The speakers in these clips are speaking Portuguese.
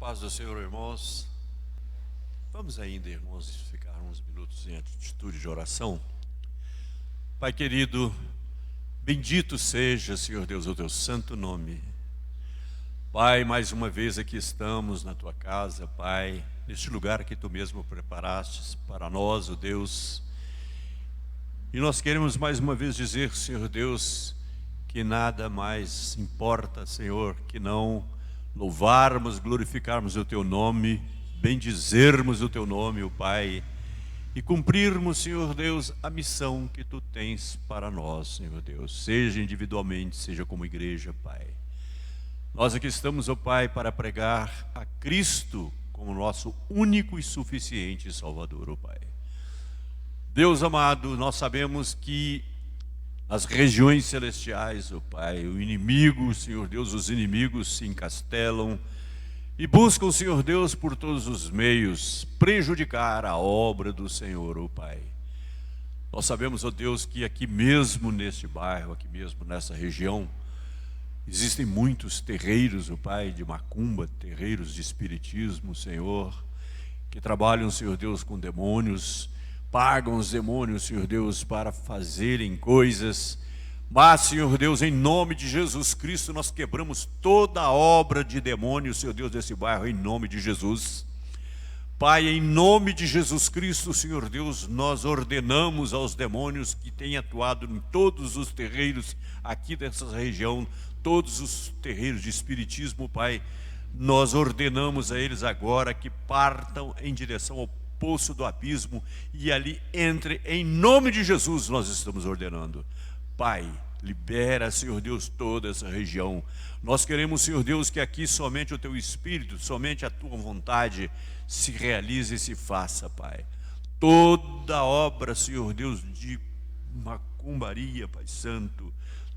paz do Senhor, irmãos. Vamos ainda, irmãos, ficar uns minutos em atitude de oração. Pai querido, bendito seja, Senhor Deus, o teu santo nome. Pai, mais uma vez aqui estamos na tua casa, Pai, neste lugar que tu mesmo preparaste para nós, ó Deus. E nós queremos mais uma vez dizer, Senhor Deus, que nada mais importa, Senhor, que não louvarmos, glorificarmos o teu nome, bendizermos o teu nome, ó Pai, e cumprirmos, Senhor Deus, a missão que tu tens para nós, Senhor Deus, seja individualmente, seja como igreja, Pai. Nós aqui estamos, ó Pai, para pregar a Cristo como nosso único e suficiente Salvador, ó Pai. Deus amado, nós sabemos que as regiões celestiais, ó Pai, o inimigo, Senhor Deus, os inimigos se encastelam e buscam, Senhor Deus, por todos os meios, prejudicar a obra do Senhor, ó Pai. Nós sabemos, ó Deus, que aqui mesmo neste bairro, aqui mesmo nessa região, existem muitos terreiros, ó Pai, de macumba, terreiros de espiritismo, Senhor, que trabalham, Senhor Deus, com demônios, pagam os demônios, Senhor Deus, para fazerem coisas. Mas, Senhor Deus, em nome de Jesus Cristo, nós quebramos toda a obra de demônios, Senhor Deus, desse bairro, em nome de Jesus. Pai, em nome de Jesus Cristo, Senhor Deus, nós ordenamos aos demônios que têm atuado em todos os terreiros aqui dessa região, todos os terreiros de espiritismo, Pai, nós ordenamos a eles agora que partam em direção ao poço do abismo e ali entre, em nome de Jesus nós estamos ordenando. Pai, libera, Senhor Deus, toda essa região. Nós queremos, Senhor Deus, que aqui somente o teu Espírito, somente a tua vontade se realize e se faça, Pai. Toda obra, Senhor Deus, de macumbaria, Pai Santo,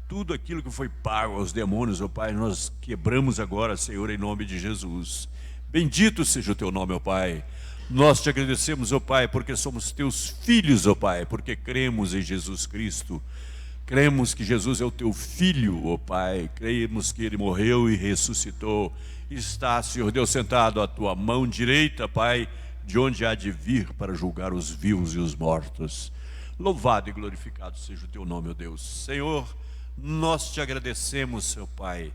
tudo aquilo que foi pago aos demônios, ó Pai, nós quebramos agora, Senhor, em nome de Jesus. Bendito seja o teu nome, ó Pai. Nós te agradecemos, ó Pai, porque somos teus filhos, ó Pai, porque cremos em Jesus Cristo. Cremos que Jesus é o teu Filho, ó Pai. Cremos que Ele morreu e ressuscitou. Está, Senhor Deus, sentado à tua mão direita, Pai, de onde há de vir para julgar os vivos e os mortos. Louvado e glorificado seja o teu nome, ó Deus. Senhor, nós te agradecemos, seu Pai,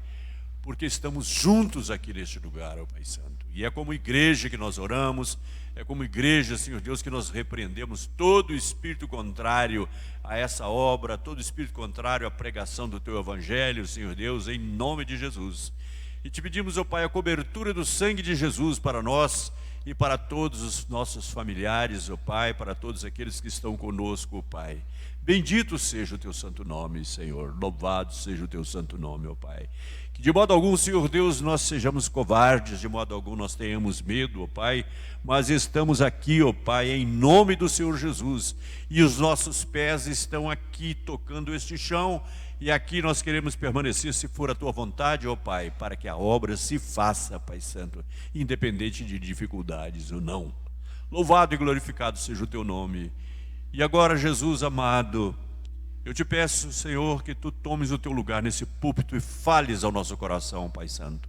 porque estamos juntos aqui neste lugar, ó Pai Santo. E é como igreja que nós oramos, é como igreja, Senhor Deus, que nós repreendemos todo espírito contrário a essa obra, todo espírito contrário à pregação do teu evangelho, Senhor Deus, em nome de Jesus. E te pedimos, ó Pai, a cobertura do sangue de Jesus para nós e para todos os nossos familiares, ó Pai, para todos aqueles que estão conosco, ó Pai. Bendito seja o teu santo nome, Senhor. Louvado seja o teu santo nome, ó Pai. Que de modo algum, Senhor Deus, nós sejamos covardes, de modo algum nós tenhamos medo, ó Pai, mas estamos aqui, ó Pai, em nome do Senhor Jesus, e os nossos pés estão aqui tocando este chão, e aqui nós queremos permanecer, se for a tua vontade, ó Pai, para que a obra se faça, Pai Santo, independente de dificuldades ou não. Louvado e glorificado seja o teu nome. E agora, Jesus amado, eu te peço, Senhor, que tu tomes o teu lugar nesse púlpito e fales ao nosso coração, Pai Santo.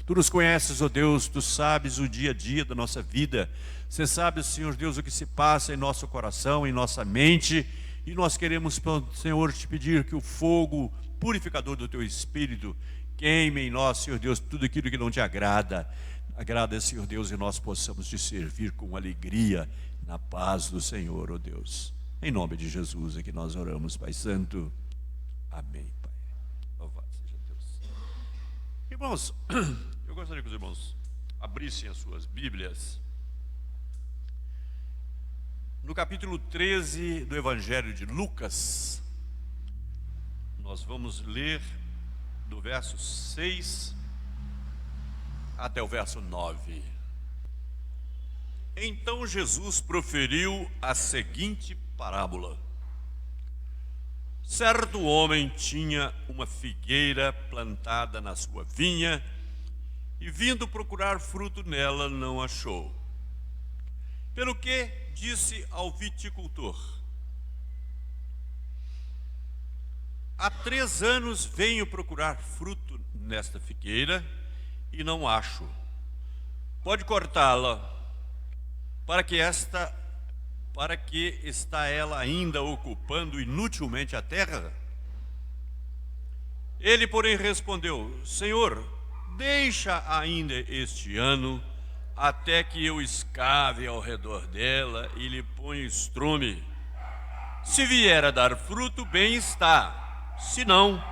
Tu nos conheces, ó Deus, tu sabes o dia a dia da nossa vida. Você sabe, Senhor Deus, o que se passa em nosso coração, em nossa mente. E nós queremos, Senhor, te pedir que o fogo purificador do teu Espírito queime em nós, Senhor Deus, tudo aquilo que não te agrada. Agrada, Senhor Deus, e nós possamos te servir com alegria, na paz do Senhor, ó Deus. Em nome de Jesus é que nós oramos, Pai Santo. Amém, Pai. Louvado seja Deus. Irmãos, eu gostaria que os irmãos abrissem as suas Bíblias no capítulo 13 do Evangelho de Lucas. Nós vamos ler do verso 6 até o verso 9. Então Jesus proferiu a seguinte parábola. Certo homem tinha uma figueira plantada na sua vinha e, vindo procurar fruto nela, não achou. Pelo que disse ao viticultor: há 3 anos venho procurar fruto nesta figueira e não acho. pode cortá-la, para que está ela ainda ocupando inutilmente a terra? Ele, porém, respondeu: Senhor, deixa ainda este ano, até que eu escave ao redor dela e lhe ponha estrume. Se vier a dar fruto, bem está, se não,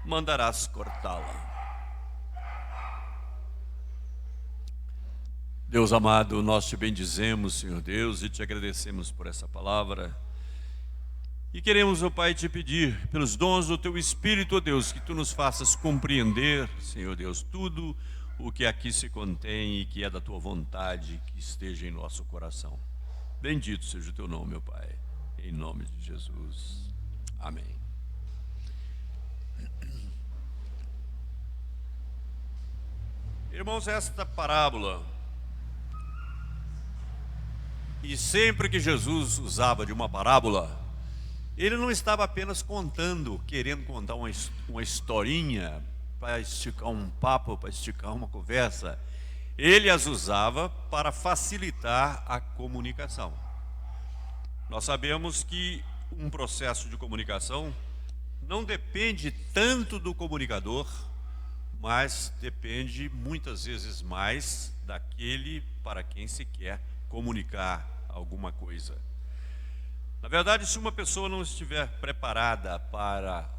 mandarás cortá-la. Deus amado, nós te bendizemos, Senhor Deus, e te agradecemos por essa palavra. E queremos, ó Pai, te pedir, pelos dons do Teu Espírito, ó Deus, que Tu nos faças compreender, Senhor Deus, tudo o que aqui se contém e que é da Tua vontade, que esteja em nosso coração. Bendito seja o Teu nome, meu Pai, em nome de Jesus. Amém. Irmãos, esta parábola, e sempre que Jesus usava de uma parábola, ele não estava apenas querendo contar uma historinha para esticar um papo, para esticar uma conversa. Ele as usava para facilitar a comunicação. Nós sabemos que um processo de comunicação não depende tanto do comunicador, mas depende muitas vezes mais daquele para quem se quer comunicar alguma coisa. Na verdade, se uma pessoa não estiver preparada para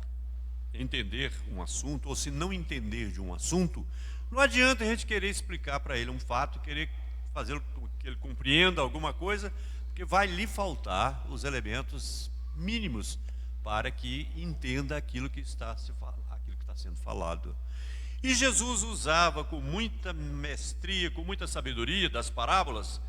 entender um assunto, ou se não entender de um assunto, não adianta a gente querer explicar para ele um fato, querer fazer com que ele compreenda alguma coisa, porque vai lhe faltar os elementos mínimos para que entenda aquilo que está sendo falado. E Jesus usava com muita mestria, com muita sabedoria das parábolas,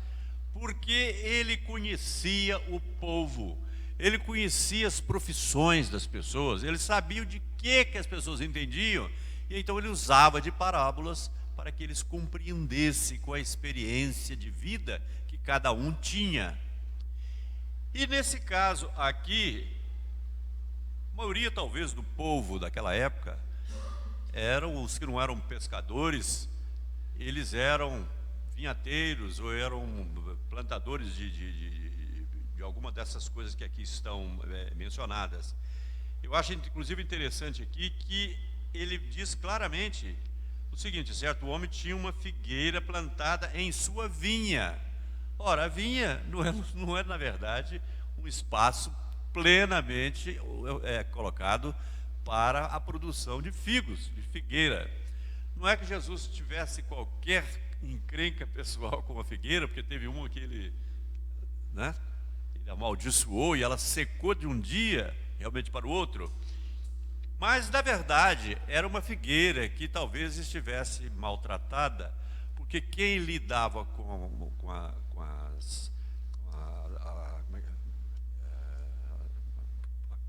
porque ele conhecia o povo, ele conhecia as profissões das pessoas, ele sabia de que as pessoas entendiam, e então ele usava de parábolas para que eles compreendessem com a experiência de vida que cada um tinha. E nesse caso aqui, a maioria talvez do povo daquela época, eram os que não eram pescadores, eles eram vinhateiros ou eram plantadores de alguma dessas coisas que aqui estão mencionadas. Eu acho inclusive interessante aqui que ele diz claramente o seguinte: certo homem tinha uma figueira plantada em sua vinha. Ora, a vinha não é na verdade um espaço plenamente colocado para a produção de figos, de figueira. Não é que Jesus tivesse qualquer encrenca pessoal com a figueira, porque teve uma que ele amaldiçoou e ela secou de um dia realmente para o outro. Mas na verdade era uma figueira que talvez estivesse maltratada, porque quem lidava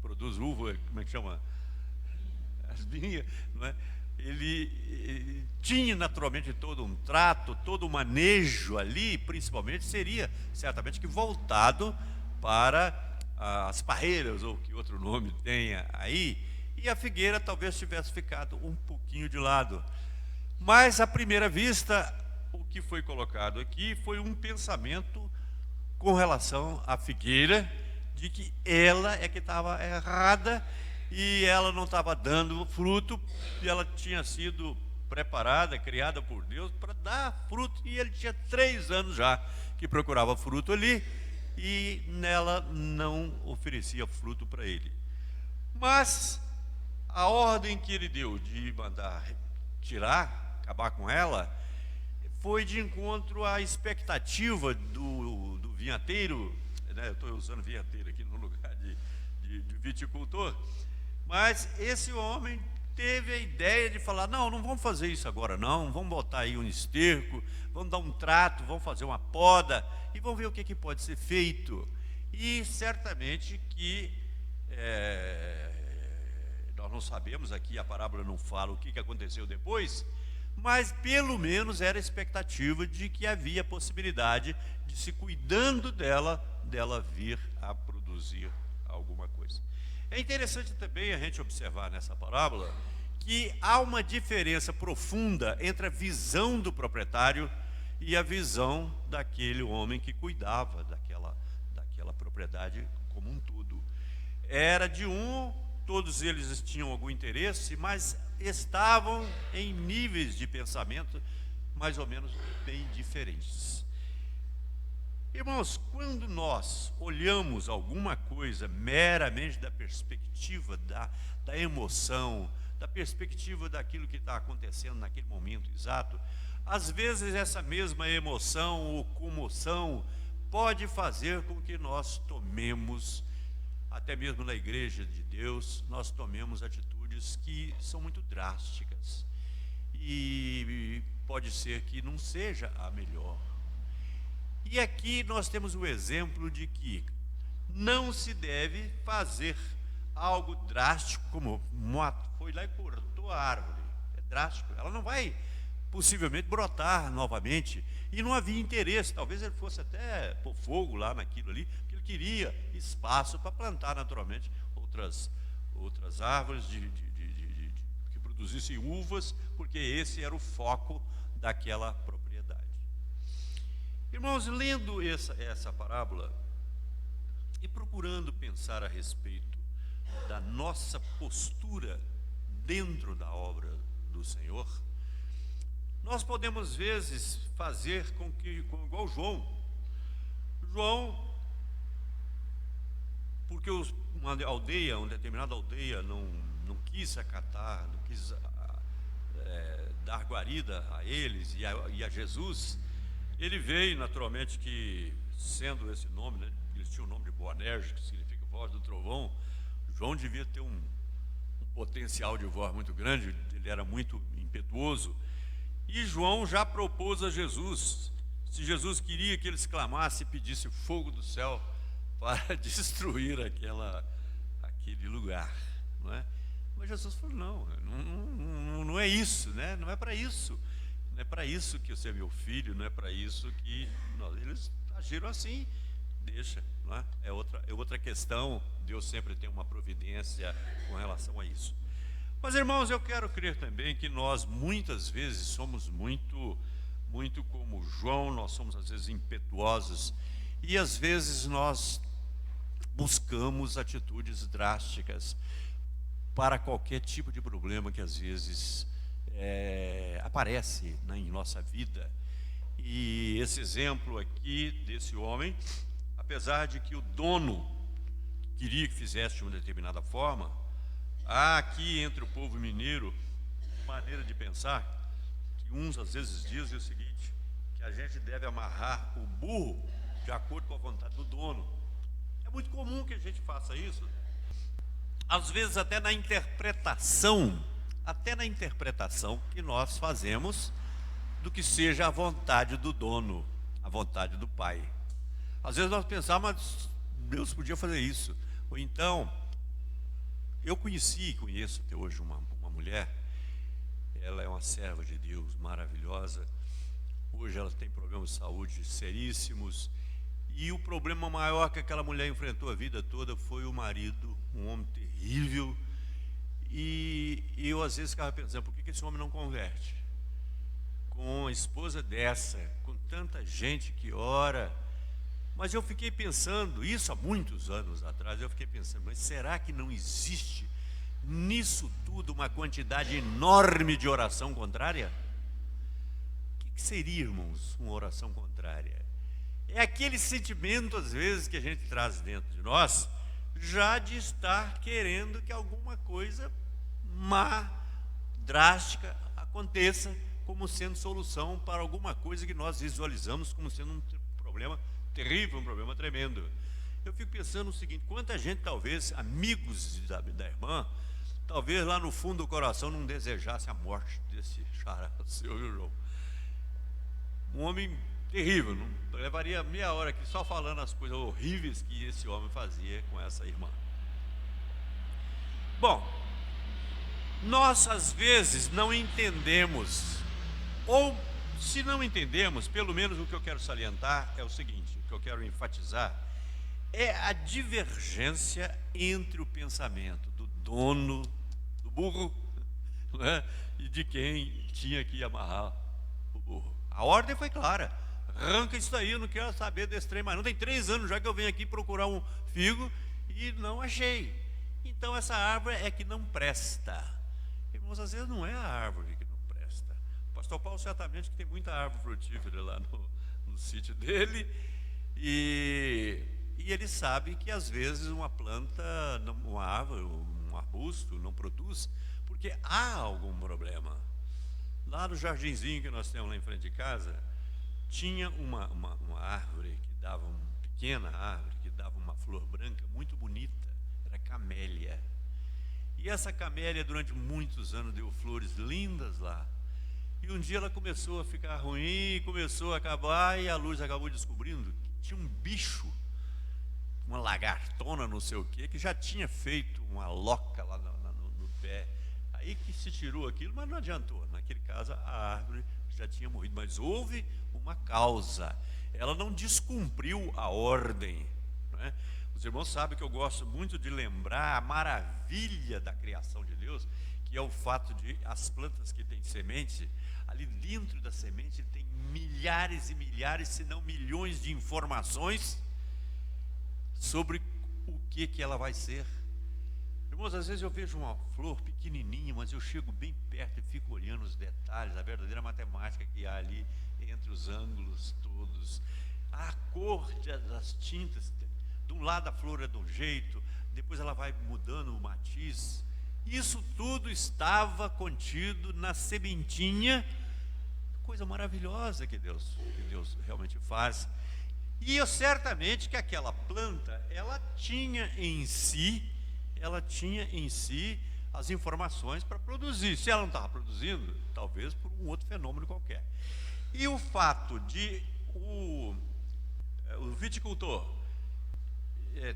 produz uva, como é que chama? As vinhas, não é? Ele tinha naturalmente todo um trato, todo um manejo ali, principalmente seria certamente que voltado para as parreiras, ou que outro nome tenha aí, e a figueira talvez tivesse ficado um pouquinho de lado. Mas à primeira vista, o que foi colocado aqui foi um pensamento com relação à figueira, de que ela é que estava errada, e ela não estava dando fruto, e ela tinha sido preparada, criada por Deus para dar fruto, e ele tinha 3 anos já que procurava fruto ali, e nela não oferecia fruto para ele. Mas a ordem que ele deu de mandar tirar, acabar com ela, foi de encontro à expectativa do vinhateiro, né? Eu estou usando vinhateiro aqui no lugar de viticultor. Mas esse homem teve a ideia de falar: não vamos fazer isso agora não, vamos botar aí um esterco, vamos dar um trato, vamos fazer uma poda e vamos ver o que pode ser feito. E certamente que nós não sabemos aqui, a parábola não fala o que aconteceu depois, mas pelo menos era a expectativa de que havia possibilidade de, se cuidando dela vir a produzir alguma coisa. É interessante também a gente observar nessa parábola que há uma diferença profunda entre a visão do proprietário e a visão daquele homem que cuidava daquela propriedade como um todo. Era de um, todos eles tinham algum interesse, mas estavam em níveis de pensamento mais ou menos bem diferentes. Irmãos, quando nós olhamos alguma coisa meramente da perspectiva da emoção, da perspectiva daquilo que está acontecendo naquele momento exato, às vezes essa mesma emoção ou comoção pode fazer com que nós tomemos, até mesmo na igreja de Deus, nós tomemos atitudes que são muito drásticas. E pode ser que não seja a melhor. E aqui nós temos o exemplo de que não se deve fazer algo drástico, como foi lá e cortou a árvore. É drástico, ela não vai possivelmente brotar novamente. E não havia interesse, talvez ele fosse até pôr fogo lá naquilo ali, porque ele queria espaço para plantar naturalmente outras árvores que produzissem uvas, porque esse era o foco daquela propriedade. Irmãos, lendo essa parábola e procurando pensar a respeito da nossa postura dentro da obra do Senhor, nós podemos, às vezes, fazer igual João, porque uma determinada aldeia não quis acatar, não quis dar guarida a eles e a Jesus, ele veio, naturalmente, que sendo esse nome, né, eles tinham o nome de Boanerges, que significa voz do trovão. João devia ter um potencial de voz muito grande, ele era muito impetuoso. E João já propôs a Jesus, se Jesus queria que eles clamassem e pedissem fogo do céu para destruir aquele lugar, não é? Mas Jesus falou, não é isso, né? Não é para isso. Não é para isso que você é meu filho, não é para isso que... eles agiram assim, deixa, não é? É outra questão, Deus sempre tem uma providência com relação a isso. Mas, irmãos, eu quero crer também que nós, muitas vezes, somos muito como João, nós somos, às vezes, impetuosos, e, às vezes, nós buscamos atitudes drásticas para qualquer tipo de problema que, às vezes... aparece em nossa vida. E esse exemplo aqui desse homem, apesar de que o dono queria que fizesse de uma determinada forma, há aqui entre o povo mineiro maneira de pensar que uns às vezes dizem o seguinte, que a gente deve amarrar o burro de acordo com a vontade do dono. É muito comum que a gente faça isso, às vezes até na interpretação que nós fazemos do que seja a vontade do dono, a vontade do pai. Às vezes nós pensamos, mas Deus podia fazer isso. Ou então, eu conheço até hoje uma mulher, ela é uma serva de Deus maravilhosa, hoje ela tem problemas de saúde seríssimos, e o problema maior que aquela mulher enfrentou a vida toda foi o marido, um homem terrível. E eu às vezes ficava pensando, por que esse homem não converte? Com uma esposa dessa, com tanta gente que ora. Mas eu fiquei pensando, isso há muitos anos atrás, eu fiquei pensando, mas será que não existe nisso tudo uma quantidade enorme de oração contrária? O que seria, irmãos, uma oração contrária? É aquele sentimento, às vezes, que a gente traz dentro de nós, já de estar querendo que alguma coisa má, drástica, aconteça como sendo solução para alguma coisa que nós visualizamos como sendo um problema terrível, um problema tremendo. Eu fico pensando o seguinte, quanta gente talvez, amigos da irmã, talvez lá no fundo do coração não desejasse a morte desse xará seu, viu, João? Um homem terrível, não levaria meia hora aqui só falando as coisas horríveis que esse homem fazia com essa irmã. Bom, nós às vezes não entendemos, ou se não entendemos, pelo menos o que eu quero salientar é o seguinte, o que eu quero enfatizar é a divergência entre o pensamento do dono, do burro, né, e de quem tinha que amarrar o burro. A ordem foi clara: arranca isso daí, eu não quero saber desse trem mais. Não tem 3 anos já que eu venho aqui procurar um figo e não achei. Então essa árvore é que não presta. Irmãos, às vezes não é a árvore que não presta. O pastor Paulo certamente que tem muita árvore frutífera lá no sítio dele, e ele sabe que às vezes uma planta, uma árvore, um arbusto não produz, porque há algum problema. Lá no jardinzinho que nós temos lá em frente de casa, tinha uma árvore que dava, uma pequena árvore, que dava uma flor branca muito bonita, era camélia. E essa camélia durante muitos anos deu flores lindas lá. E um dia ela começou a ficar ruim, começou a acabar, e a Luz acabou descobrindo que tinha um bicho, uma lagartona, não sei o quê, que já tinha feito uma loca lá no pé. Aí que se tirou aquilo, mas não adiantou. Naquele caso, a árvore já tinha morrido. Mas houve uma causa. Ela não descumpriu a ordem, não é? Os irmãos sabem que eu gosto muito de lembrar a maravilha da criação de Deus, que é o fato de as plantas que têm semente, ali dentro da semente tem milhares e milhares, se não milhões de informações sobre o que ela vai ser. Irmãos, às vezes eu vejo uma flor pequenininha, mas eu chego bem perto e fico olhando os detalhes, a verdadeira matemática que há ali entre os ângulos todos, a cor das tintas. De um lado a flor é de um jeito, depois ela vai mudando o matiz. Isso tudo estava contido na sementinha, coisa maravilhosa que Deus realmente faz. E eu certamente que aquela planta, ela tinha em si as informações para produzir. Se ela não estava produzindo, talvez por um outro fenômeno qualquer. E o fato de o viticultor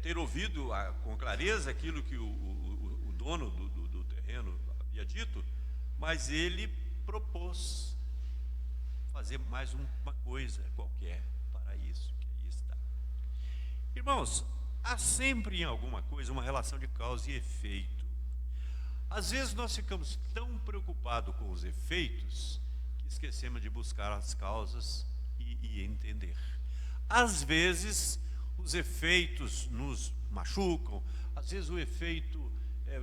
ter ouvido com clareza aquilo que o dono do terreno havia dito, mas ele propôs fazer mais uma coisa qualquer para isso, que aí está. Irmãos, há sempre em alguma coisa uma relação de causa e efeito. Às vezes nós ficamos tão preocupados com os efeitos que esquecemos de buscar as causas e entender. Às vezes os efeitos nos machucam, às vezes o efeito é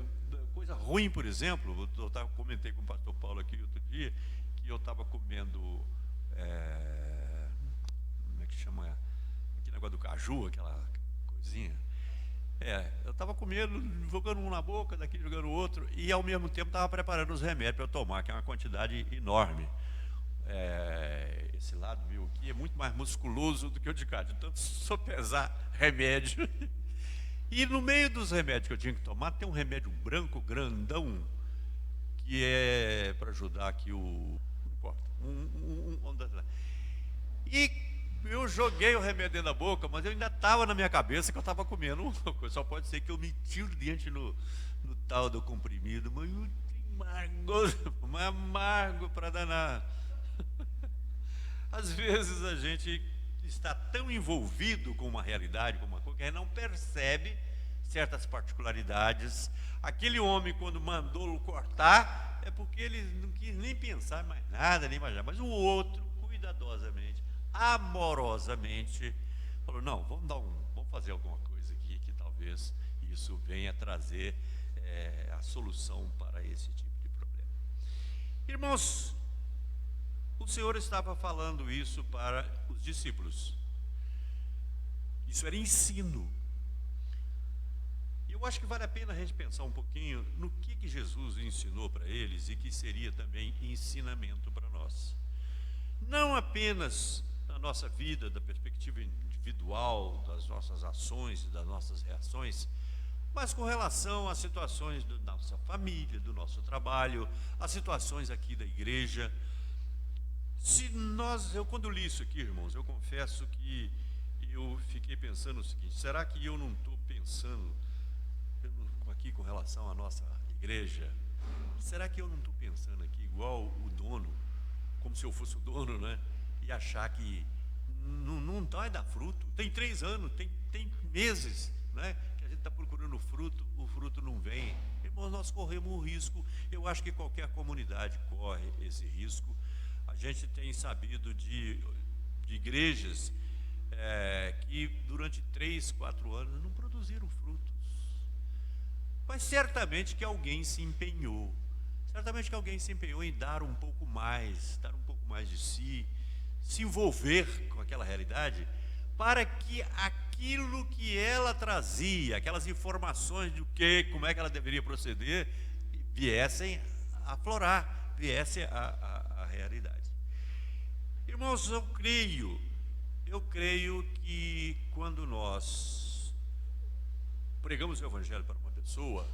coisa ruim. Por exemplo, eu comentei com o pastor Paulo aqui outro dia, que eu estava comendo, como é que chama, aquele negócio do caju, aquela coisinha. Eu estava comendo, jogando um na boca, daqui jogando outro, e ao mesmo tempo estava preparando os remédios para eu tomar, que é uma quantidade enorme. Esse lado meu aqui é muito mais musculoso do que o de cá, de tanto só pesar remédio. E no meio dos remédios que eu tinha que tomar, tem um remédio branco, grandão, que é para ajudar aqui não importa, e eu joguei o remédio dentro da boca, mas eu ainda estava na minha cabeça que eu estava comendo uma coisa. Só pode ser que eu meti o dente no tal do comprimido, mas amargo para danar. Às vezes a gente está tão envolvido com uma realidade, com uma coisa, que a gente não percebe certas particularidades. Aquele homem, quando mandou cortar, é porque ele não quis nem pensar mais nada, nem imaginar. Mas o outro, cuidadosamente, amorosamente, falou: não, vamos fazer alguma coisa aqui, que talvez isso venha trazer a solução para esse tipo de problema. Irmãos, o Senhor estava falando isso para os discípulos. Isso era ensino. E eu acho que vale a pena a gente pensar um pouquinho no que Jesus ensinou para eles e que seria também ensinamento para nós. Não apenas na nossa vida, da perspectiva individual, das nossas ações e das nossas reações, mas com relação às situações da nossa família, do nosso trabalho, às situações aqui da igreja. Eu quando li isso aqui, irmãos, eu confesso que eu fiquei pensando o seguinte: será que eu não estou pensando aqui com relação à nossa igreja? Será que eu não estou pensando aqui igual o dono, como se eu fosse o dono, né? E achar que não vai dar fruto? Tem 3 anos, tem meses, né? Que a gente está procurando fruto, o fruto não vem. Irmãos, nós corremos um risco. Eu acho que qualquer comunidade corre esse risco. A gente tem sabido de igrejas que durante 3, 4 anos não produziram frutos. Mas certamente que alguém se empenhou. Certamente que alguém se empenhou em dar um pouco mais de si, se envolver com aquela realidade, para que aquilo que ela trazia, aquelas informações de como é que ela deveria proceder, viessem a aflorar, viessem a realidade. Irmãos, eu creio que quando nós pregamos o Evangelho para uma pessoa,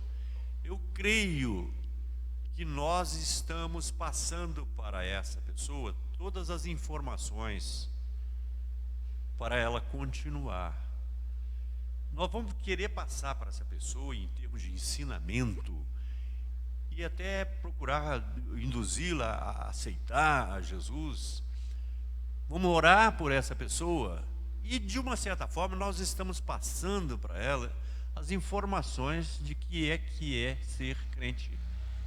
eu creio que nós estamos passando para essa pessoa todas as informações para ela continuar. Nós vamos querer passar para essa pessoa em termos de ensinamento e até procurar induzi-la a aceitar a Jesus. Vamos orar por essa pessoa e, de uma certa forma, nós estamos passando para ela as informações de que é ser crente,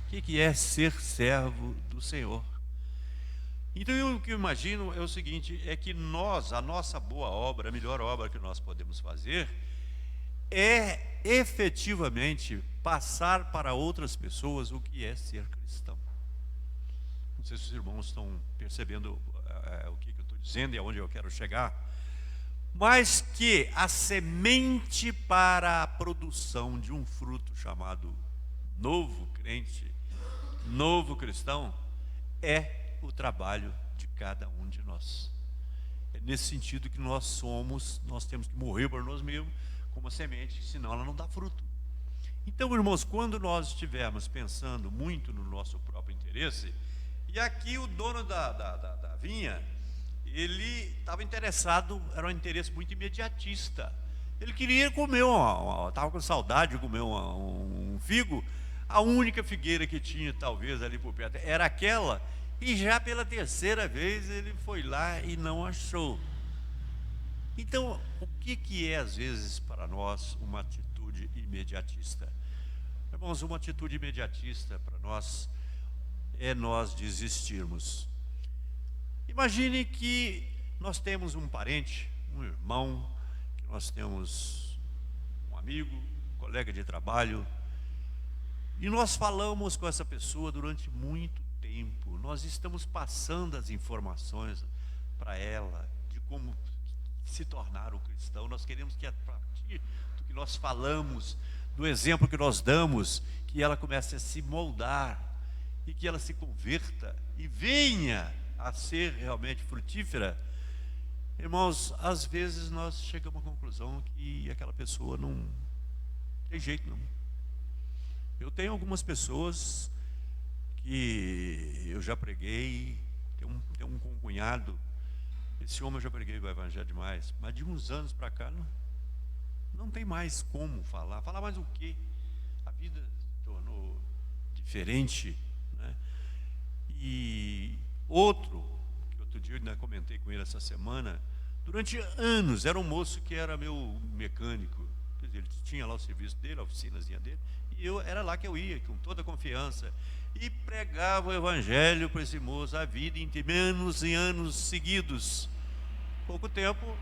que é ser servo do Senhor. Então, o que eu imagino é o seguinte, é que a nossa boa obra, a melhor obra que nós podemos fazer, é efetivamente passar para outras pessoas o que é ser cristão. Não sei se os irmãos estão percebendo o que eu estou dizendo e aonde eu quero chegar, mas que a semente para a produção de um fruto chamado novo crente, novo cristão, é o trabalho de cada um de nós. É nesse sentido que nós temos que morrer por nós mesmos, como a semente, senão ela não dá fruto. Então, irmãos, quando nós estivermos pensando muito no nosso próprio interesse, e aqui o dono da vinha, ele estava interessado, era um interesse muito imediatista. Ele queria comer, estava com saudade de comer um figo. A única figueira que tinha, talvez, ali por perto, era aquela, e já pela terceira vez ele foi lá e não achou. Então, o que é, às vezes, para nós, uma atitude imediatista? Irmãos, uma atitude imediatista para nós é nós desistirmos. Imagine que nós temos um parente, um irmão, que nós temos um amigo, um colega de trabalho, e nós falamos com essa pessoa durante muito tempo, nós estamos passando as informações para ela, de como se tornar um cristão. Nós queremos que, a partir do que nós falamos, do exemplo que nós damos, que ela comece a se moldar, e que ela se converta, e venha a ser realmente frutífera. Irmãos, às vezes nós chegamos à conclusão que aquela pessoa não tem jeito não. Eu tenho algumas pessoas que eu já preguei, tem um concunhado, esse homem eu já preguei o Evangelho demais, mas de uns anos para cá não tem mais como falar mais o quê? A vida se tornou diferente, né? E outro dia eu ainda comentei com ele essa semana, durante anos, era um moço que era meu mecânico, quer dizer, ele tinha lá o serviço dele, a oficinazinha dele, e era lá que eu ia, com toda a confiança, e pregava o Evangelho para esse moço a vida em anos seguidos. Pouco tempo,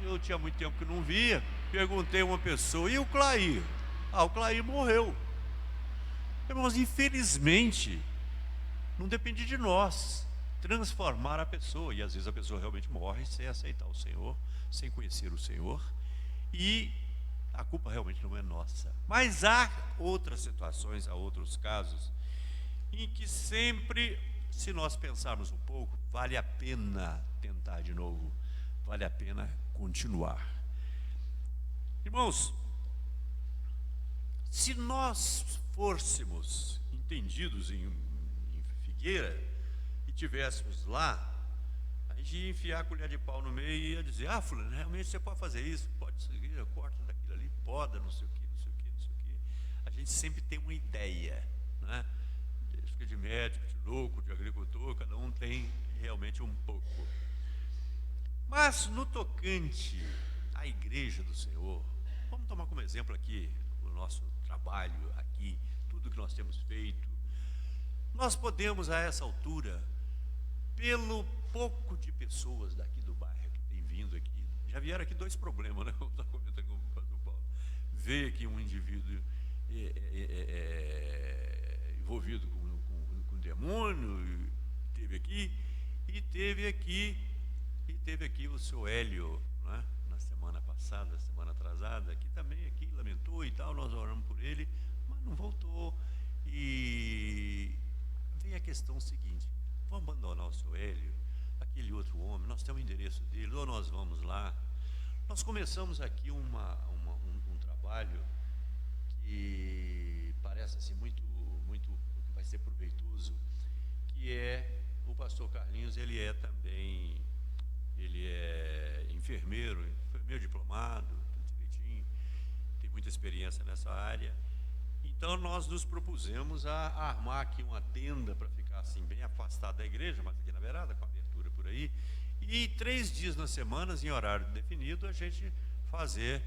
eu tinha muito tempo que não via, perguntei a uma pessoa, e o Clair? O Clair morreu. Irmãos, infelizmente, não depende de nós transformar a pessoa, e às vezes a pessoa realmente morre sem aceitar o Senhor, sem conhecer o Senhor, e a culpa realmente não é nossa. Mas há outras situações, há outros casos, em que sempre, se nós pensarmos um pouco, vale a pena tentar de novo, vale a pena continuar. Irmãos, se nós fôssemos entendidos em figueira, e tivéssemos lá, a gente ia enfiar a colher de pau no meio e ia dizer, fulano, realmente você pode fazer isso, pode seguir, corta daquilo ali, poda, não sei o que. A gente sempre tem uma ideia, né? De médico, de louco, de agricultor, cada um tem realmente um pouco. Mas no tocante à igreja do Senhor, vamos tomar como exemplo aqui o nosso trabalho aqui, tudo que nós temos feito. Nós podemos a essa altura pelo pouco de pessoas daqui do bairro que tem vindo aqui, já vieram aqui dois problemas, né? Como está comentando com o pastor Paulo. Veio aqui um indivíduo envolvido com demônio, teve aqui o seu Hélio, né? Na semana passada, semana atrasada, que também aqui lamentou e tal, nós oramos por ele, mas não voltou. E vem a questão seguinte: vamos abandonar o seu Hélio, aquele outro homem, nós temos o endereço dele, ou nós vamos lá. Nós começamos aqui um trabalho que parece assim muito que vai ser proveitoso, que é o pastor Carlinhos. Ele é enfermeiro diplomado, tudo direitinho, tem muita experiência nessa área. Então nós nos propusemos a armar aqui uma tenda para ficar assim bem afastado da igreja, mas aqui na beirada, com abertura por aí, e 3 dias nas semanas, em horário definido, a gente fazer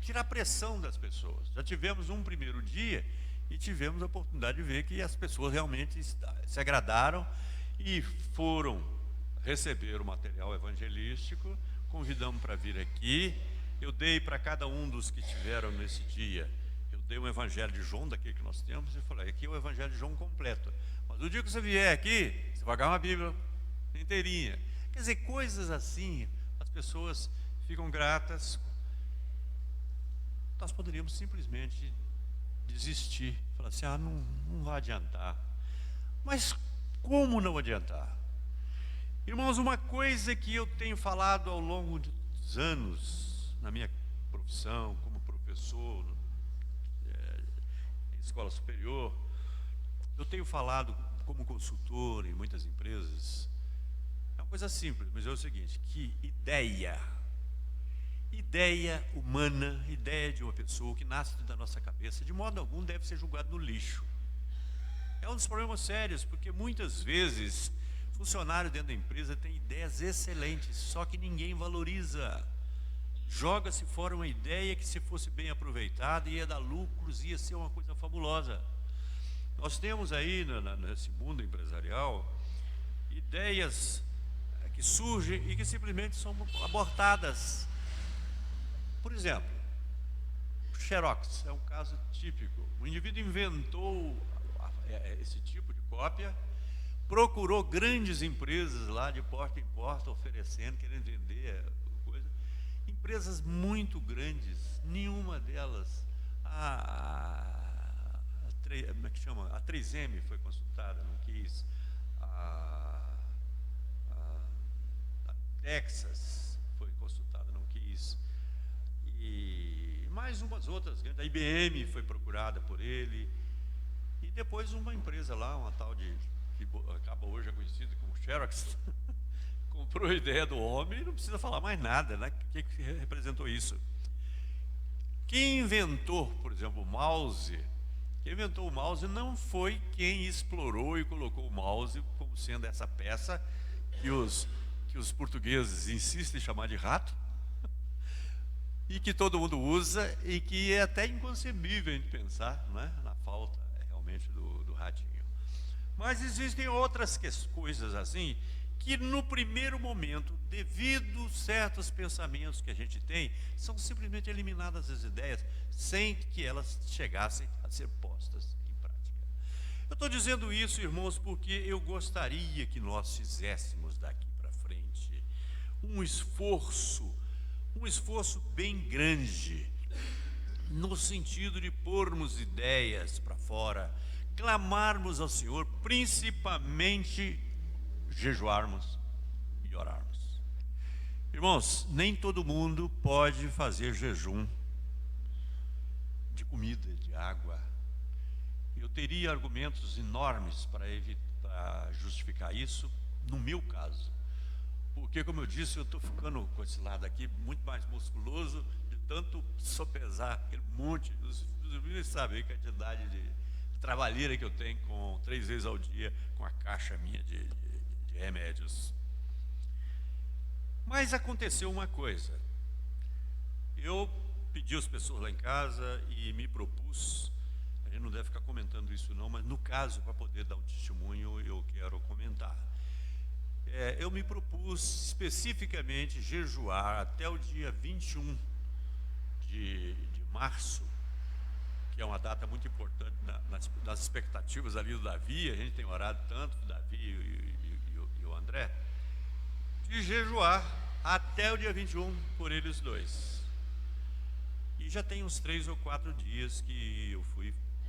tirar a pressão das pessoas. Já tivemos um primeiro dia e tivemos a oportunidade de ver que as pessoas realmente se agradaram e receber o material evangelístico. Convidamos para vir aqui. Eu dei para cada um dos que tiveram nesse dia, eu dei um evangelho de João, daquele que nós temos, e falei: aqui é o evangelho de João completo, mas o dia que você vier aqui, você vai ganhar uma Bíblia inteirinha. Quer dizer, coisas assim, as pessoas ficam gratas. Nós poderíamos simplesmente desistir, falar assim: não vai adiantar. Mas como não adiantar? Irmãos, uma coisa que eu tenho falado ao longo dos anos, na minha profissão, como professor em escola superior, eu tenho falado como consultor em muitas empresas. É uma coisa simples, mas é o seguinte: que ideia humana, ideia de uma pessoa que nasce da nossa cabeça, de modo algum deve ser julgado no lixo. É um dos problemas sérios, porque muitas vezes funcionário dentro da empresa tem ideias excelentes, só que ninguém valoriza. Joga-se fora uma ideia que, se fosse bem aproveitada, ia dar lucros, ia ser uma coisa fabulosa. Nós temos aí nesse mundo empresarial ideias que surgem e que simplesmente são abortadas. Por exemplo, o Xerox é um caso típico. O indivíduo inventou esse tipo de cópia, procurou grandes empresas lá de porta em porta oferecendo, querendo vender coisa. Empresas muito grandes, nenhuma delas, como é que chama? A 3M foi consultada, não quis. A Texas foi consultada, não quis. E mais umas outras, a IBM foi procurada por ele. E depois uma empresa lá, uma tal que acaba hoje conhecida como Xerox, comprou a ideia do homem e não precisa falar mais nada, né? O que representou isso? Quem inventou, por exemplo, o mouse, quem inventou o mouse não foi quem explorou e colocou o mouse como sendo essa peça que os portugueses insistem em chamar de rato, e que todo mundo usa, e que é até inconcebível a gente pensar, né, na falta realmente do ratinho. Mas existem outras coisas assim, que no primeiro momento, devido a certos pensamentos que a gente tem, são simplesmente eliminadas as ideias, sem que elas chegassem a ser postas em prática. Eu estou dizendo isso, irmãos, porque eu gostaria que nós fizéssemos daqui para frente um esforço bem grande, no sentido de pormos ideias para fora, clamarmos ao Senhor, principalmente jejuarmos e orarmos. Irmãos, nem todo mundo pode fazer jejum de comida, de água. Eu teria argumentos enormes para justificar isso, no meu caso. Porque, como eu disse, eu estou ficando com esse lado aqui muito mais musculoso, de tanto sopesar aquele monte. Os meninos sabem a quantidade de trabalheira que eu tenho 3 vezes ao dia com a caixa minha de remédios. Mas aconteceu uma coisa. Eu pedi às pessoas lá em casa e me propus A gente não deve ficar comentando isso não, mas no caso, para poder dar um testemunho, eu quero comentar. Eu me propus especificamente jejuar até o dia 21 de março, que é uma data muito importante nas expectativas ali do Davi. A gente tem orado tanto, o Davi e o André, de jejuar até o dia 21 por eles dois. E já tem uns 3 ou 4 dias que eu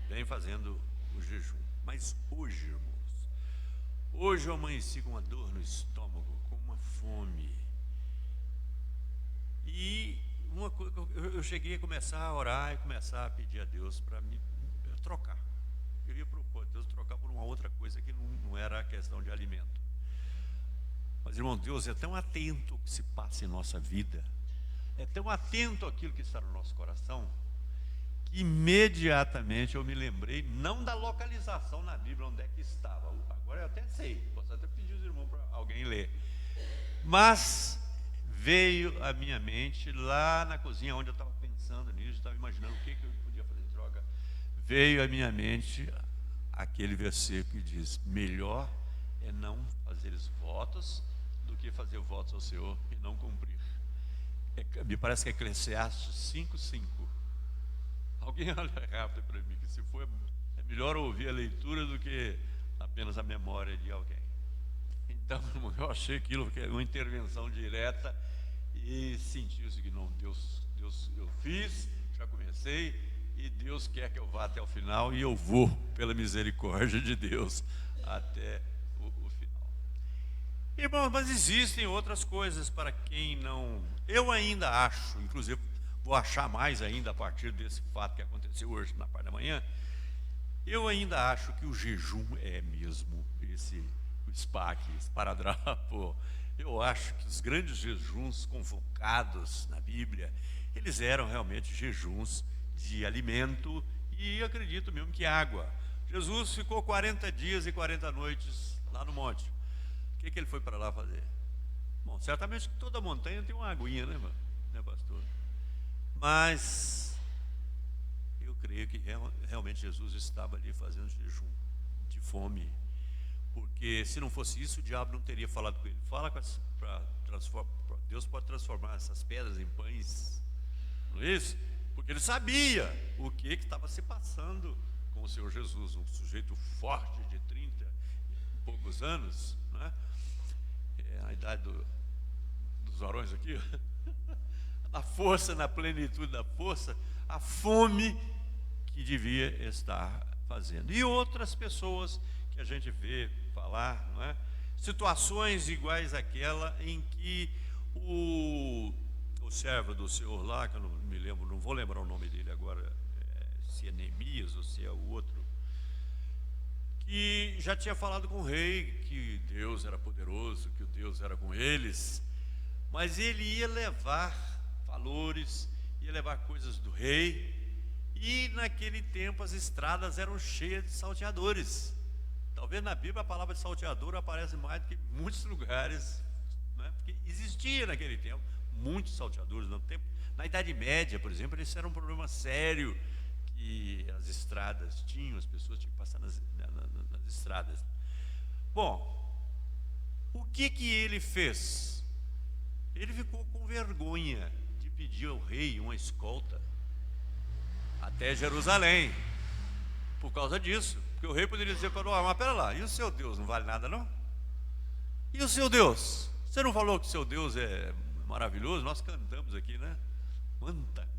venho fazendo o jejum. Mas hoje, irmãos, hoje eu amanheci com uma dor no estômago, com uma fome. E eu cheguei a começar a orar e começar a pedir a Deus para me trocar. Eu ia propor a Deus trocar por uma outra coisa que não era a questão de alimento. Mas, irmão, Deus é tão atento ao que se passa em nossa vida, é tão atento àquilo que está no nosso coração, que imediatamente eu me lembrei, não da localização na Bíblia onde é que estava. Agora eu até sei, posso até pedir os irmãos para alguém ler. Mas veio à minha mente, lá na cozinha, onde eu estava pensando nisso, estava imaginando o que eu podia fazer em troca. Veio à minha mente aquele versículo que diz: melhor é não fazer votos do que fazer votos ao Senhor e não cumprir. Me parece que é Eclesiastes 5:5. Alguém olha rápido para mim, que se for, é melhor ouvir a leitura do que apenas a memória de alguém. Então, eu achei aquilo que era uma intervenção direta e senti o seguinte: não, Deus, eu fiz, já comecei, e Deus quer que eu vá até o final, e eu vou, pela misericórdia de Deus, até o final. Irmãos, mas existem outras coisas para quem não... Eu ainda acho, inclusive vou achar mais ainda a partir desse fato que aconteceu hoje na parte da manhã, eu ainda acho que o jejum é mesmo o SPAC, esparadrapo. Eu acho que os grandes jejuns convocados na Bíblia, eles eram realmente jejuns de alimento e acredito mesmo que água. Jesus ficou 40 dias e 40 noites lá no monte. O que ele foi para lá fazer? Bom, certamente toda montanha tem uma aguinha, né, pastor? Mas eu creio que realmente Jesus estava ali fazendo jejum de fome. Porque se não fosse isso, o diabo não teria falado com ele. Deus pode transformar essas pedras em pães, não é isso? Porque ele sabia o que estava se passando com o Senhor Jesus, um sujeito forte de 30 e poucos anos, né? A idade dos varões aqui, na força, na plenitude da força, a fome que devia estar fazendo. E outras pessoas que a gente vê falar, não é? Situações iguais àquela em que o servo do Senhor lá, que eu não me lembro, não vou lembrar o nome dele agora, se é Neemias ou se é o outro, que já tinha falado com o rei que Deus era poderoso, que o Deus era com eles, mas ele ia levar valores, ia levar coisas do rei, e naquele tempo as estradas eram cheias de salteadores. Talvez na Bíblia a palavra de salteador aparece mais do que em muitos lugares, né? Porque existia naquele tempo muitos salteadores. Na Idade Média, por exemplo, esse era um problema sério que as estradas tinham, as pessoas tinham que passar nas estradas. Bom, o que ele fez? Ele ficou com vergonha de pedir ao rei uma escolta até Jerusalém, por causa disso. Porque o rei poderia dizer para ele: mas pera lá, e o seu Deus não vale nada não? E o seu Deus? Você não falou que o seu Deus é maravilhoso? Nós cantamos aqui, né?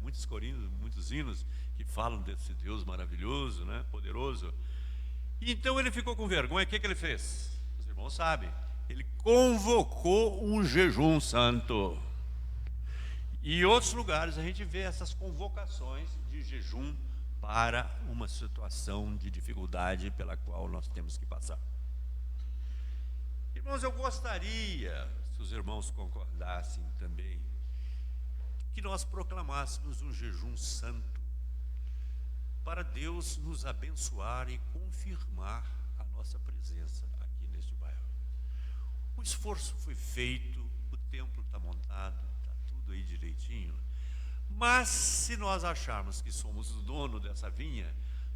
Muitos corinhos, muitos hinos que falam desse Deus maravilhoso, né? Poderoso. E então ele ficou com vergonha. O que ele fez? Os irmãos sabem. Ele convocou um jejum santo. E em outros lugares a gente vê essas convocações de jejum para uma situação de dificuldade pela qual nós temos que passar. Irmãos, eu gostaria, se os irmãos concordassem também, que nós proclamássemos um jejum santo para Deus nos abençoar e confirmar a nossa presença aqui neste bairro. O esforço foi feito, o templo está montado, está tudo aí direitinho. Mas se nós acharmos que somos o dono dessa vinha,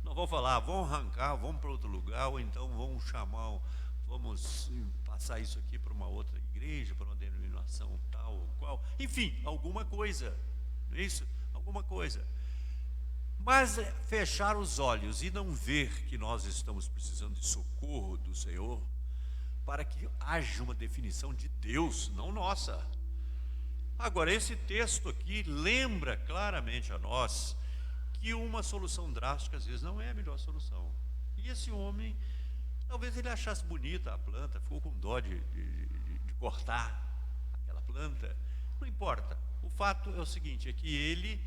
Não vão falar, vão arrancar, vão para outro lugar, ou então vão chamar, vamos passar isso aqui para uma outra igreja, para uma denominação tal ou qual. Enfim, alguma coisa, não é isso? Alguma coisa. Mas fechar os olhos e não ver que nós estamos precisando de socorro do Senhor, para que haja uma definição de Deus, não nossa. Agora, esse texto aqui lembra claramente a nós que uma solução drástica, às vezes, não é a melhor solução. E esse homem, talvez ele achasse bonita a planta, ficou com dó de cortar aquela planta. Não importa. O fato é o seguinte, é que ele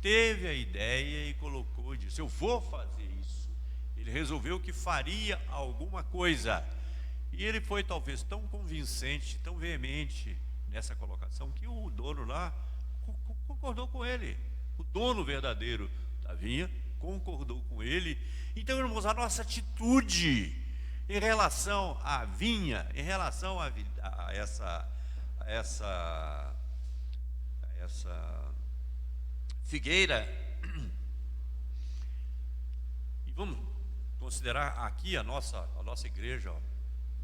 teve a ideia e colocou e disse, eu vou fazer isso. Ele resolveu que faria alguma coisa. E ele foi talvez tão convincente, tão veemente nessa colocação, que o dono lá concordou com ele. O dono verdadeiro da vinha concordou com ele. Então, irmãos, a nossa atitude em relação à vinha, em relação a essa figueira, e vamos considerar aqui a nossa igreja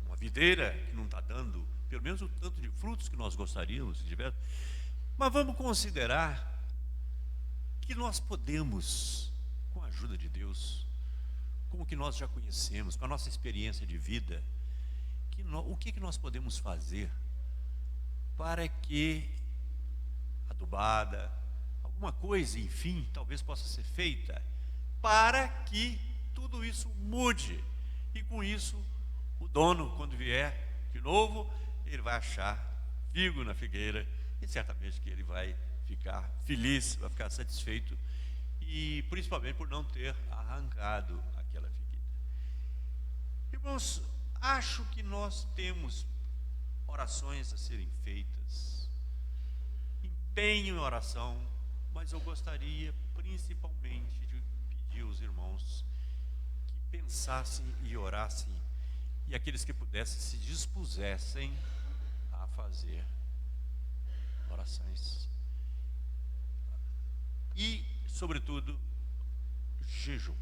uma videira que não está dando pelo menos o tanto de frutos que nós gostaríamos se tivesse, mas vamos considerar que nós podemos, com a ajuda de Deus, com o que nós já conhecemos, com a nossa experiência de vida, o que nós podemos fazer para que adubada, alguma coisa, enfim, talvez possa ser feita, para que tudo isso mude, e com isso, o dono, quando vier de novo, ele vai achar figo na figueira, e certamente que ele vai ficar feliz, vai ficar satisfeito, e principalmente por não ter arrancado aquela figueira. Irmãos, acho que nós temos orações a serem feitas, empenho em oração, mas eu gostaria principalmente de pedir aos irmãos que pensassem e orassem, e aqueles que pudessem se dispusessem a fazer orações. E, sobretudo, jejum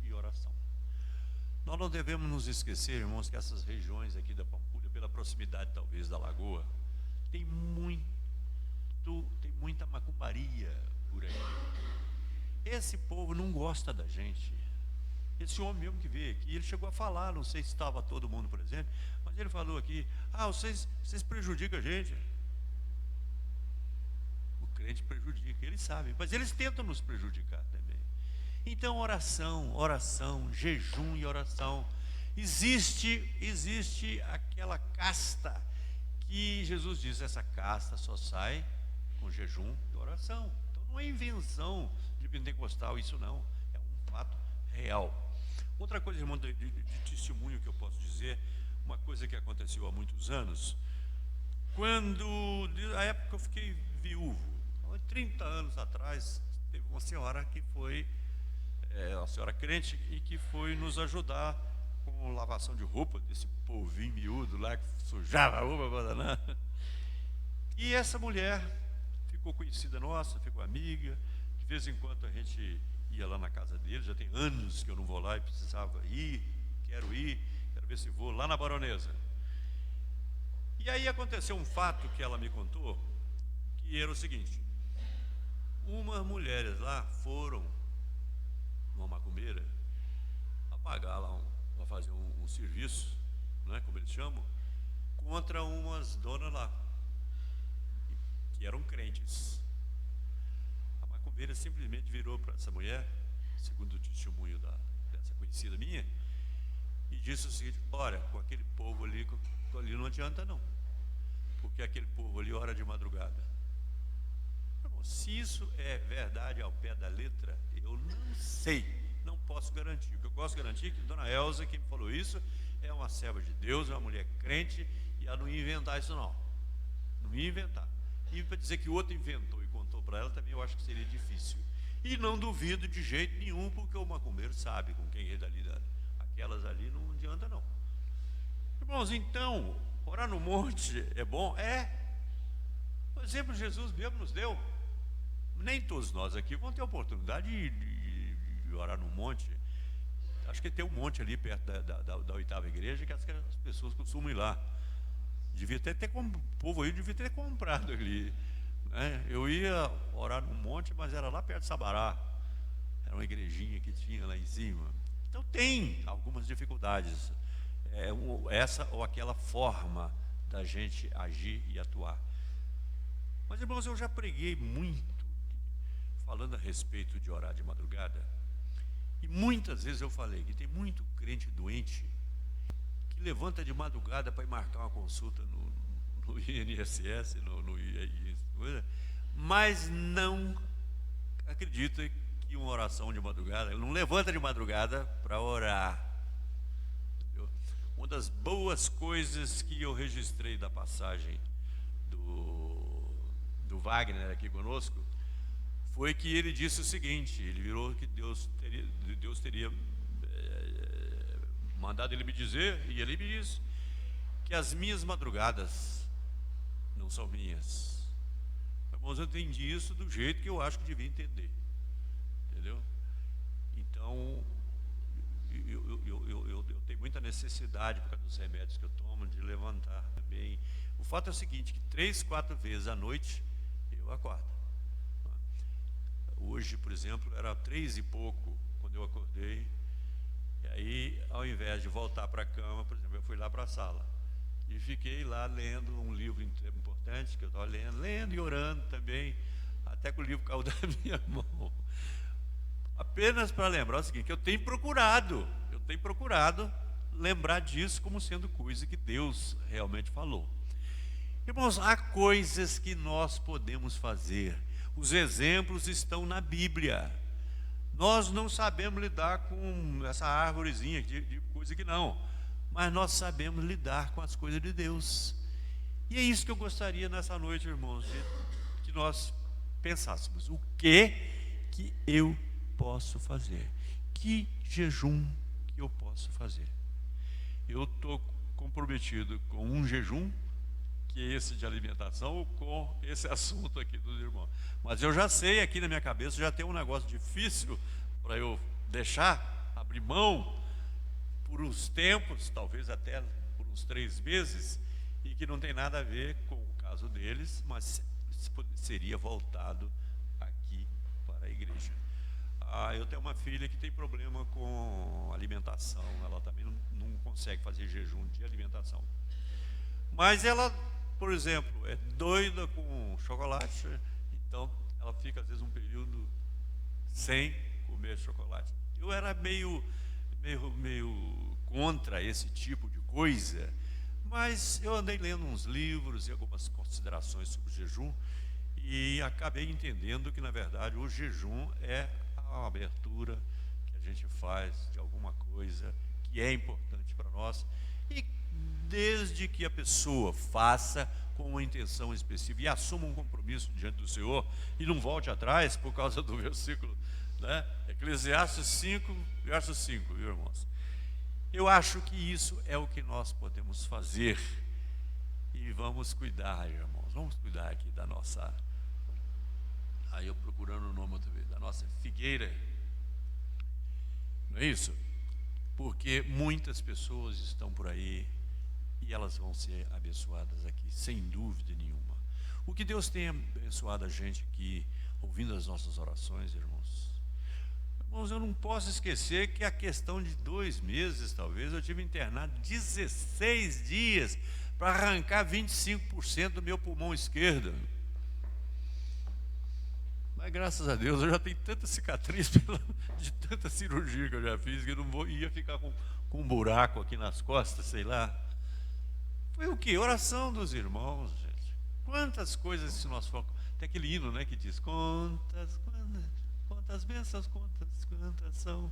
e oração. Nós não devemos nos esquecer, irmãos, que essas regiões aqui da Pampulha, pela proximidade talvez da lagoa, tem muita macumbaria por aí. Esse povo não gosta da gente. Esse homem mesmo que veio aqui, ele chegou a falar, não sei se estava todo mundo presente, mas ele falou aqui, vocês prejudicam a gente. O crente prejudica, eles sabem, mas eles tentam nos prejudicar também. Então, oração, jejum e oração. Existe aquela casta que Jesus diz, essa casta só sai com jejum e oração. Então não é invenção de pentecostal, isso não, é um fato real. Outra coisa, irmão, de testemunho que eu posso dizer, uma coisa que aconteceu há muitos anos, a época que eu fiquei viúvo, 30 anos atrás, teve uma senhora que foi, uma senhora crente, e que foi nos ajudar com lavação de roupa, desse polvinho miúdo lá, que sujava a roupa, e essa mulher ficou conhecida nossa, ficou amiga, de vez em quando a gente ia lá na casa dele, já tem anos que eu não vou lá e precisava ir, quero ver se vou, lá na Baronesa. E aí aconteceu um fato que ela me contou, que era o seguinte, umas mulheres lá foram numa macumbeira a pagar lá, a fazer um serviço, né, como eles chamam, contra umas donas lá, que eram crentes. A macumbeira simplesmente virou para essa mulher, segundo o testemunho dessa conhecida minha, e disse o seguinte, olha, com aquele povo ali não adianta não, porque aquele povo ali ora de madrugada. Se isso é verdade ao pé da letra, eu não sei, não posso garantir. O que eu posso garantir é que Dona Elza, que me falou isso, é uma serva de Deus, é uma mulher crente, e ela não ia inventar isso não ia inventar. E para dizer que o outro inventou e contou para ela, também eu acho que seria difícil. E não duvido de jeito nenhum, porque o macumbeiro sabe com quem ele ali, aquelas ali não adianta não. Irmãos, então, orar no monte é bom? O exemplo Jesus mesmo nos deu. Nem todos nós aqui vamos ter a oportunidade de de orar no monte. Acho que tem um monte ali perto da oitava igreja que as pessoas costumam ir lá. Devia ter o povo aí devia ter comprado ali, né? Eu ia orar no monte, mas era lá perto de Sabará. Era uma igrejinha que tinha lá em cima. Então tem algumas dificuldades, essa ou aquela forma da gente agir e atuar. Mas, irmãos, eu já preguei muito falando a respeito de orar de madrugada. E muitas vezes eu falei que tem muito crente doente que levanta de madrugada para ir marcar uma consulta no INSS, no IIS, mas não acredita que uma oração de madrugada, ele não levanta de madrugada para orar. Entendeu? Uma das boas coisas que eu registrei da passagem do Wagner aqui conosco foi que ele disse o seguinte: ele virou que Deus teria mandado ele me dizer, e ele me disse que as minhas madrugadas não são minhas. Irmãos, eu entendi isso do jeito que eu acho que devia entender, entendeu? Então eu tenho muita necessidade, por causa dos remédios que eu tomo, de levantar também. O fato é o seguinte, que 3, 4 vezes à noite eu acordo. Hoje, por exemplo, era 3 e pouco quando eu acordei. E aí, ao invés de voltar para a cama, por exemplo, eu fui lá para a sala e fiquei lá lendo um livro importante que eu estava lendo e orando também, até que o livro caiu da minha mão. Apenas para lembrar o seguinte, que eu tenho procurado lembrar disso como sendo coisa que Deus realmente falou. Irmãos, há coisas que nós podemos fazer. Os exemplos estão na Bíblia. Nós não sabemos lidar com essa árvorezinha de coisa que não, mas nós sabemos lidar com as coisas de Deus. E é isso que eu gostaria nessa noite, irmãos, que nós pensássemos. O que eu posso fazer? Que jejum que eu posso fazer? Eu estou comprometido com um jejum, que é esse de alimentação, com esse assunto aqui dos irmãos. Mas eu já sei aqui na minha cabeça, já tem um negócio difícil para eu deixar, abrir mão por uns tempos, talvez até por uns 3 meses, e que não tem nada a ver com o caso deles, mas seria voltado aqui para a igreja. Eu tenho uma filha que tem problema com alimentação, ela também não consegue fazer jejum de alimentação. Mas ela, por exemplo, é doida com chocolate, então ela fica às vezes um período sem comer chocolate. Eu era meio contra esse tipo de coisa, mas eu andei lendo uns livros e algumas considerações sobre o jejum e acabei entendendo que, na verdade, o jejum é a abertura que a gente faz de alguma coisa que é importante para nós, e desde que a pessoa faça com uma intenção específica e assuma um compromisso diante do Senhor e não volte atrás por causa do versículo, né? Eclesiastes 5, verso 5, viu, irmãos? Eu acho que isso é o que nós podemos fazer, e vamos cuidar, irmãos, vamos cuidar aqui da nossa, aí eu procurando o nome outra vez, da nossa figueira, não é isso? Porque muitas pessoas estão por aí e elas vão ser abençoadas aqui, sem dúvida nenhuma. O que Deus tem abençoado a gente aqui, ouvindo as nossas orações, irmãos. Irmãos, eu não posso esquecer que a questão de 2 meses, talvez, eu tive internado 16 dias para arrancar 25% do meu pulmão esquerdo. Mas graças a Deus eu já tenho tanta cicatriz de tanta cirurgia que eu já fiz, que eu não ia ficar com um buraco aqui nas costas, sei lá. Foi o que? Oração dos irmãos, gente. Quantas coisas, se nós formos. Tem aquele hino, né, que diz: quantas bênçãos, quantas são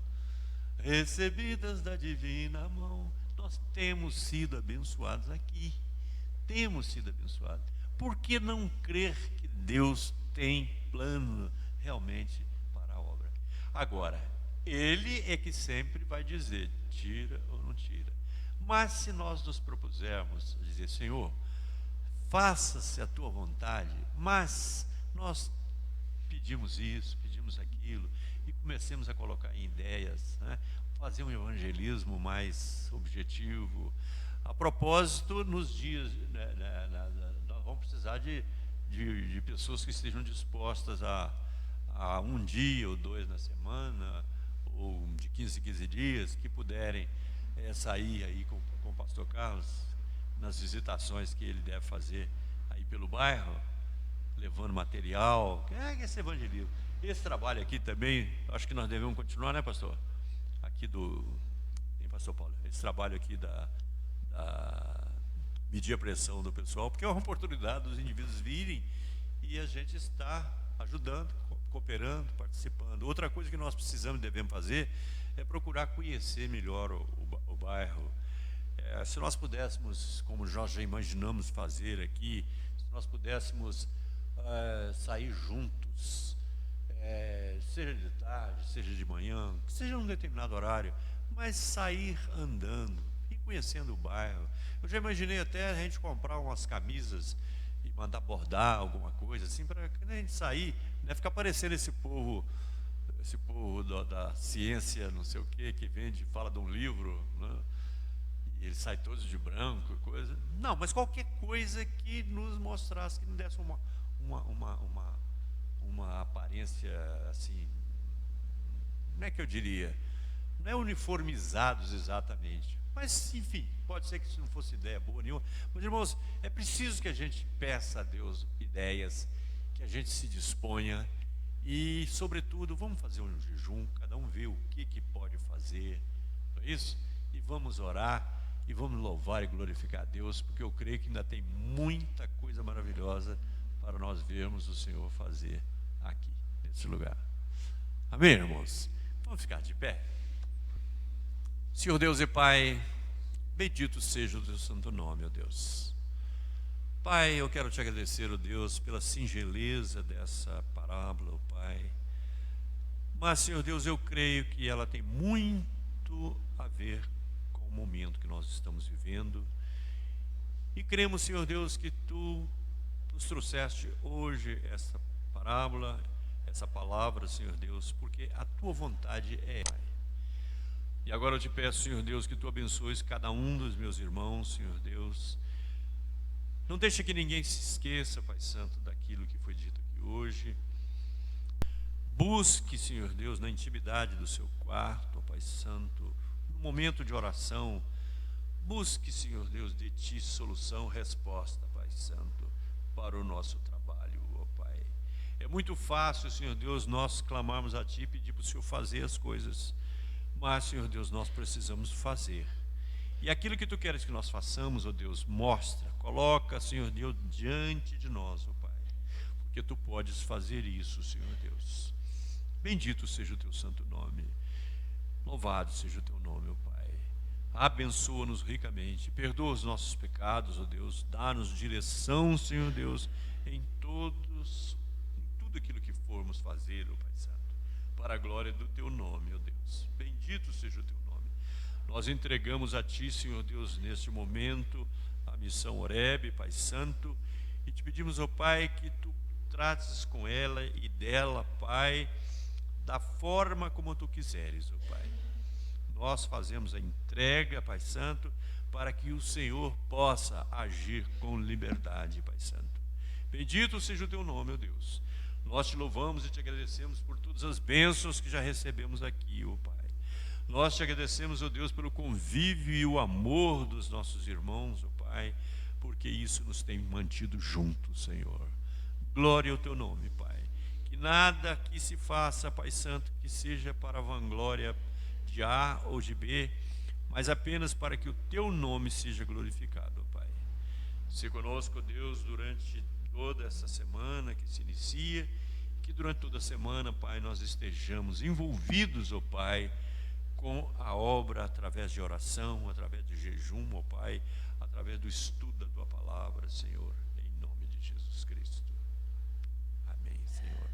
recebidas da divina mão. Nós temos sido abençoados aqui. Temos sido abençoados. Por que não crer que Deus tem plano realmente para a obra? Agora, Ele é que sempre vai dizer, tira ou não tira. Mas se nós nos propusermos dizer, Senhor, faça-se a tua vontade, mas nós pedimos isso, pedimos aquilo, e comecemos a colocar em ideias, né? Fazer um evangelismo mais objetivo. A propósito, nos dias, nós vamos precisar de pessoas que estejam dispostas a um dia ou dois na semana, ou de 15 em 15 dias, que puderem sair aí com o pastor Carlos, nas visitações que ele deve fazer aí pelo bairro, levando material. Esse evangelismo. Esse trabalho aqui também, acho que nós devemos continuar, né, pastor? Aqui tem pastor Paulo, esse trabalho aqui da medir a pressão do pessoal, porque é uma oportunidade dos indivíduos virem e a gente está ajudando, cooperando, participando. Outra coisa que nós precisamos e devemos fazer é procurar conhecer melhor o bairro. Se nós pudéssemos, como nós já imaginamos fazer aqui, se nós pudéssemos sair juntos, seja de tarde, seja de manhã, seja num determinado horário, mas sair andando e conhecendo o bairro. Eu já imaginei até a gente comprar umas camisas e mandar bordar alguma coisa assim, para a gente sair, né, ficar parecendo esse povo da ciência, não sei o que vende, fala de um livro, né? E ele sai todos de branco, coisa. Não, mas qualquer coisa que nos mostrasse, que nos desse uma aparência assim, não é que eu diria, não é uniformizados exatamente, mas enfim, pode ser que isso não fosse ideia boa nenhuma. Mas irmãos, é preciso que a gente peça a Deus ideias, que a gente se disponha e, sobretudo, vamos fazer um jejum, cada um vê o que pode fazer, não é isso? E vamos orar e vamos louvar e glorificar a Deus, porque eu creio que ainda tem muita coisa maravilhosa para nós vermos o Senhor fazer aqui, nesse lugar. Amém, irmãos? Vamos ficar de pé. Senhor Deus e Pai, bendito seja o teu santo nome, ó Deus. Pai, eu quero te agradecer, ó Deus, pela singeleza dessa parábola, ó Pai. Mas, Senhor Deus, eu creio que ela tem muito a ver com o momento que nós estamos vivendo. E cremos, Senhor Deus, que Tu nos trouxeste hoje essa parábola, essa palavra, Senhor Deus, porque a Tua vontade é, Pai. E agora eu te peço, Senhor Deus, que Tu abençoes cada um dos meus irmãos, Senhor Deus. Não deixe que ninguém se esqueça, Pai Santo, daquilo que foi dito aqui hoje. Busque, Senhor Deus, na intimidade do seu quarto, Pai Santo, no momento de oração. Busque, Senhor Deus, de Ti solução, resposta, Pai Santo, para o nosso trabalho, ó Pai. É muito fácil, Senhor Deus, nós clamarmos a Ti e pedir para o Senhor fazer as coisas. Mas, Senhor Deus, nós precisamos fazer. E aquilo que Tu queres que nós façamos, ó Deus, mostra, coloca, Senhor Deus, diante de nós, ó Pai. Porque Tu podes fazer isso, Senhor Deus. Bendito seja o Teu santo nome. Louvado seja o Teu nome, ó Pai. Abençoa-nos ricamente. Perdoa os nossos pecados, ó Deus. Dá-nos direção, Senhor Deus, em tudo aquilo que formos fazer, ó Pai Santo, para a glória do Teu nome, ó Deus. Bendito seja o Teu nome. Nós entregamos a Ti, Senhor Deus, neste momento, a missão Horebe, Pai Santo, e Te pedimos, ó Pai, que Tu trates com ela e dela, Pai, da forma como Tu quiseres, ó Pai. Nós fazemos a entrega, Pai Santo, para que o Senhor possa agir com liberdade, Pai Santo. Bendito seja o Teu nome, ó Deus. Nós Te louvamos e Te agradecemos por todas as bênçãos que já recebemos aqui, ó Pai. Nós Te agradecemos, ó Deus, pelo convívio e o amor dos nossos irmãos, ó Pai, porque isso nos tem mantido juntos, Senhor. Glória ao Teu nome, Pai. Que nada que se faça, Pai Santo, que seja para a vanglória de A ou de B, mas apenas para que o Teu nome seja glorificado, ó Pai. Se conosco, ó Deus, durante toda essa semana que se inicia, que durante toda a semana, Pai, nós estejamos envolvidos, ó Pai, com a obra através de oração, através de jejum, ó Pai, através do estudo da Tua palavra, Senhor, em nome de Jesus Cristo. Amém, Senhor.